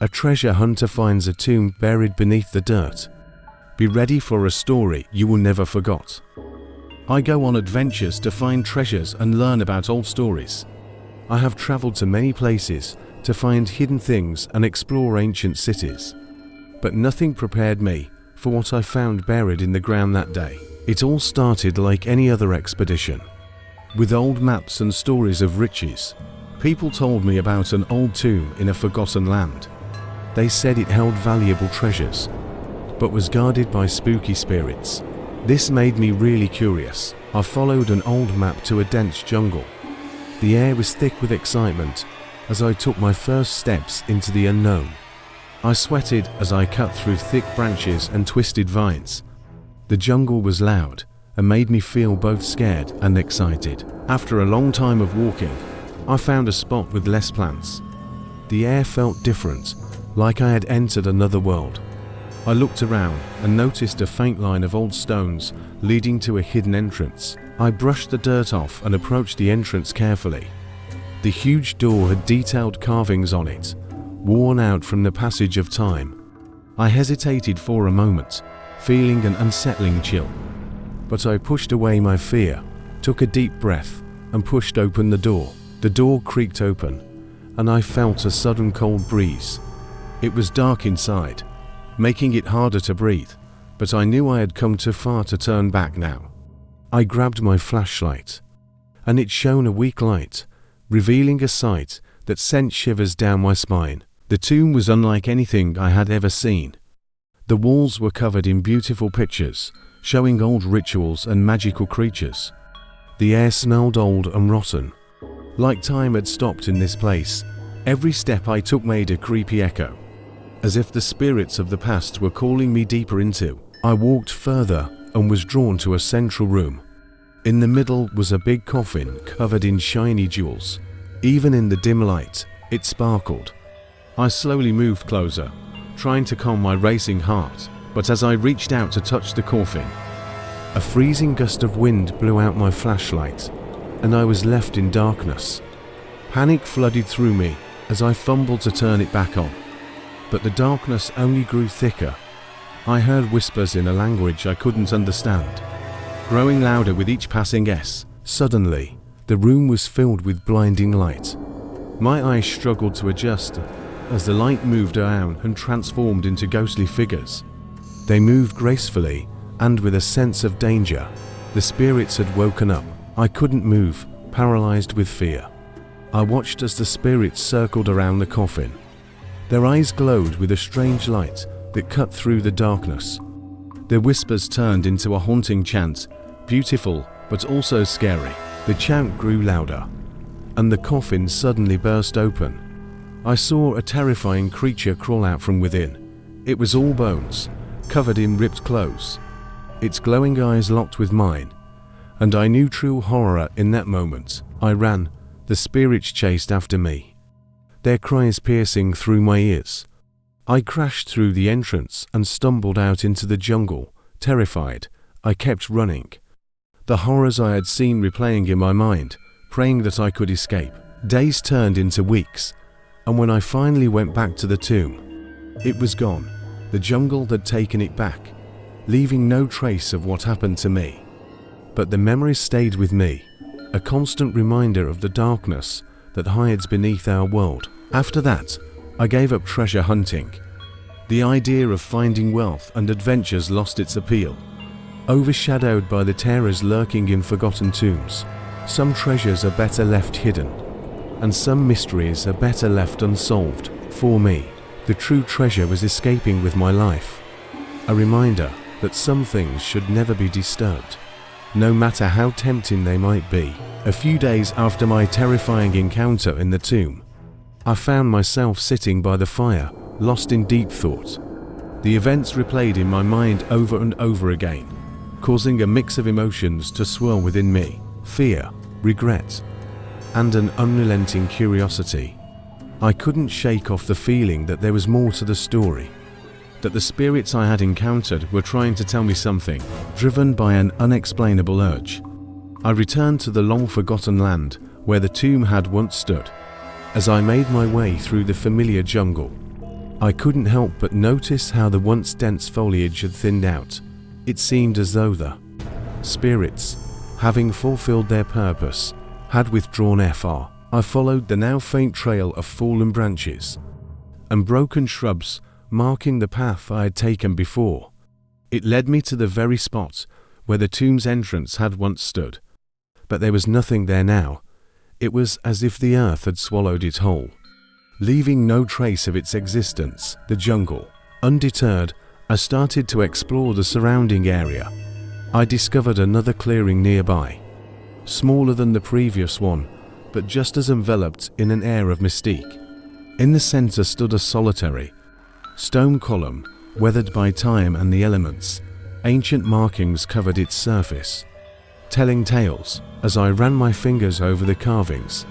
A treasure hunter finds a tomb buried beneath the dirt. Be ready for a story you will never forget. I go on adventures to find treasures and learn about old stories. I have traveled to many places to find hidden things and explore ancient cities. But nothing prepared me for what I found buried in the ground that day. It all started like any other expedition, with old maps and stories of riches. People told me about an old tomb in a forgotten land. They said it held valuable treasures, but was guarded by spooky spirits. This made me really curious. I followed an old map to a dense jungle. The air was thick with excitement as I took my first steps into the unknown. I sweated as I cut through thick branches and twisted vines. The jungle was loud and made me feel both scared and excited. After a long time of walking, I found a spot with less plants. The air felt different, like I had entered another world. I looked around and noticed a faint line of old stones leading to a hidden entrance. I brushed the dirt off and approached the entrance carefully. The huge door had detailed carvings on it, worn out from the passage of time. I hesitated for a moment, feeling an unsettling chill. But I pushed away my fear, took a deep breath, and pushed open the door. The door creaked open, and I felt a sudden cold breeze. It was dark inside, making it harder to breathe, but I knew I had come too far to turn back now. I grabbed my flashlight, and it shone a weak light, revealing a sight that sent shivers down my spine. The tomb was unlike anything I had ever seen. The walls were covered in beautiful pictures, showing old rituals and magical creatures. The air smelled old and rotten, like time had stopped in this place. Every step I took made a creepy echo, as if the spirits of the past were calling me deeper into. I walked further and was drawn to a central room. In the middle was a big coffin covered in shiny jewels. Even in the dim light, it sparkled. I slowly moved closer, trying to calm my racing heart, but as I reached out to touch the coffin, a freezing gust of wind blew out my flashlight, and I was left in darkness. Panic flooded through me as I fumbled to turn it back on, but the darkness only grew thicker. I heard whispers in a language I couldn't understand, growing louder with each passing S. Suddenly, the room was filled with blinding light. My eyes struggled to adjust as the light moved around and transformed into ghostly figures. They moved gracefully and with a sense of danger. The spirits had woken up. I couldn't move, paralyzed with fear. I watched as the spirits circled around the coffin. Their eyes glowed with a strange light that cut through the darkness. Their whispers turned into a haunting chant, beautiful but also scary. The chant grew louder, and the coffin suddenly burst open. I saw a terrifying creature crawl out from within. It was all bones, covered in ripped clothes. Its glowing eyes locked with mine, and I knew true horror in that moment. I ran. The spirits chased after me, their cries piercing through my ears. I crashed through the entrance and stumbled out into the jungle. Terrified, I kept running, the horrors I had seen replaying in my mind, praying that I could escape. Days turned into weeks, and when I finally went back to the tomb, it was gone. The jungle had taken it back, leaving no trace of what happened to me. But the memories stayed with me, a constant reminder of the darkness that hides beneath our world. After that, I gave up treasure hunting. The idea of finding wealth and adventures lost its appeal, overshadowed by the terrors lurking in forgotten tombs. Some treasures are better left hidden, and some mysteries are better left unsolved. For me, the true treasure was escaping with my life, a reminder that some things should never be disturbed, no matter how tempting they might be. A few days after my terrifying encounter in the tomb, I found myself sitting by the fire, lost in deep thought. The events replayed in my mind over and over again, causing a mix of emotions to swirl within me: fear, regret, and an unrelenting curiosity. I couldn't shake off the feeling that there was more to the story, that the spirits I had encountered were trying to tell me something. Driven by an unexplainable urge, I returned to the long-forgotten land where the tomb had once stood. As I made my way through the familiar jungle, I couldn't help but notice how the once dense foliage had thinned out. It seemed as though the spirits, having fulfilled their purpose, had withdrawn far. I followed the now faint trail of fallen branches and broken shrubs marking the path I had taken before. It led me to the very spot where the tomb's entrance had once stood. But there was nothing there now. It was as if the earth had swallowed it whole, leaving no trace of its existence. The jungle. Undeterred, I started to explore the surrounding area. I discovered another clearing nearby, smaller than the previous one, but just as enveloped in an air of mystique. In the center stood a solitary stone column, weathered by time and the elements. Ancient markings covered its surface, telling tales. As I ran my fingers over the carvings,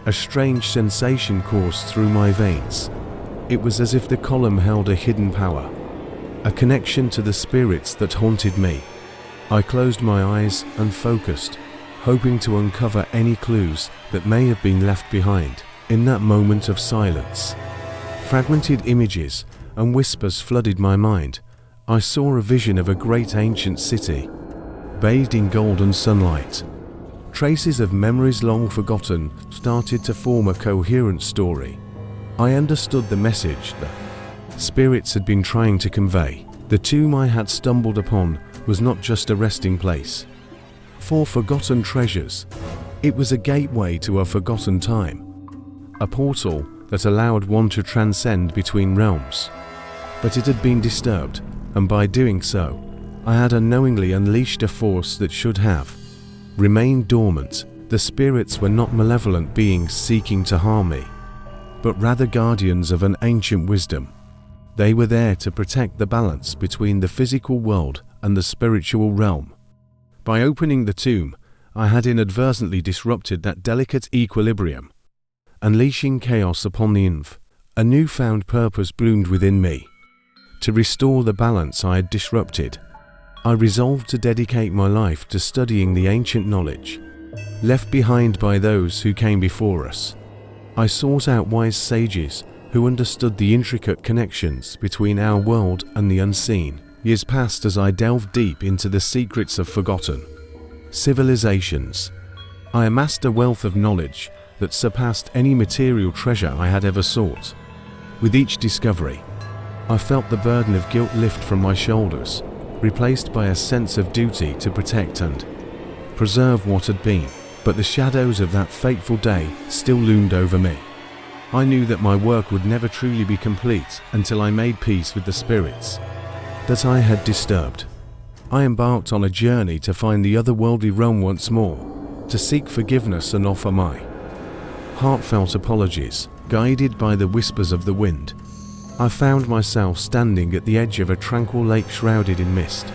a strange sensation coursed through my veins. It was as if the column held a hidden power, a connection to the spirits that haunted me. I closed my eyes and focused, hoping to uncover any clues that may have been left behind. In that moment of silence, fragmented images and whispers flooded my mind. I saw a vision of a great ancient city, bathed in golden sunlight. Traces of memories long forgotten started to form a coherent story. I understood the message that spirits had been trying to convey. The tomb I had stumbled upon was not just a resting place for forgotten treasures. It was a gateway to a forgotten time, a portal that allowed one to transcend between realms. But it had been disturbed, and by doing so, I had unknowingly unleashed a force that should have remained dormant. The spirits were not malevolent beings seeking to harm me, but rather guardians of an ancient wisdom. They were there to protect the balance between the physical world and the spiritual realm. By opening the tomb, I had inadvertently disrupted that delicate equilibrium, unleashing chaos upon the inv. A newfound purpose bloomed within me. To restore the balance I had disrupted, I resolved to dedicate my life to studying the ancient knowledge left behind by those who came before us. I sought out wise sages who understood the intricate connections between our world and the unseen. Years passed as I delved deep into the secrets of forgotten civilizations. I amassed a wealth of knowledge that surpassed any material treasure I had ever sought. With each discovery, I felt the burden of guilt lift from my shoulders, replaced by a sense of duty to protect and preserve what had been. But the shadows of that fateful day still loomed over me. I knew that my work would never truly be complete until I made peace with the spirits that I had disturbed. I embarked on a journey to find the otherworldly realm once more, to seek forgiveness and offer my heartfelt apologies. Guided by the whispers of the wind, I found myself standing at the edge of a tranquil lake shrouded in mist.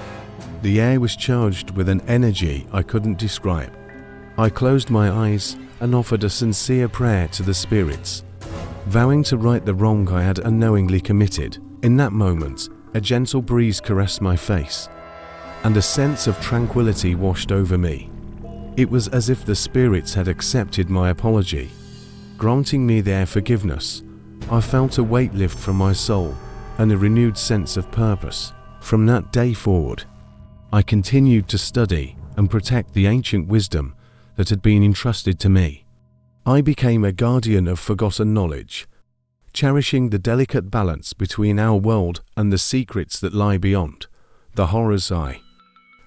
The air was charged with an energy I couldn't describe. I closed my eyes and offered a sincere prayer to the spirits, vowing to right the wrong I had unknowingly committed. In that moment, a gentle breeze caressed my face, and a sense of tranquility washed over me. It was as if the spirits had accepted my apology, granting me their forgiveness. I felt a weight lift from my soul and a renewed sense of purpose. From that day forward, I continued to study and protect the ancient wisdom that had been entrusted to me. I became a guardian of forgotten knowledge, cherishing the delicate balance between our world and the secrets that lie beyond. The horrors I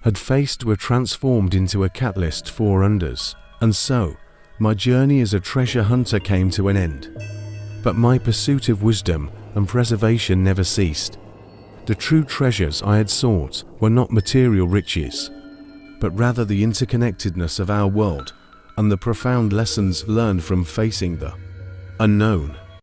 had faced were transformed into a catalyst for wonders, and so my journey as a treasure hunter came to an end. But my pursuit of wisdom and preservation never ceased. The true treasures I had sought were not material riches, but rather the interconnectedness of our world and the profound lessons learned from facing the unknown.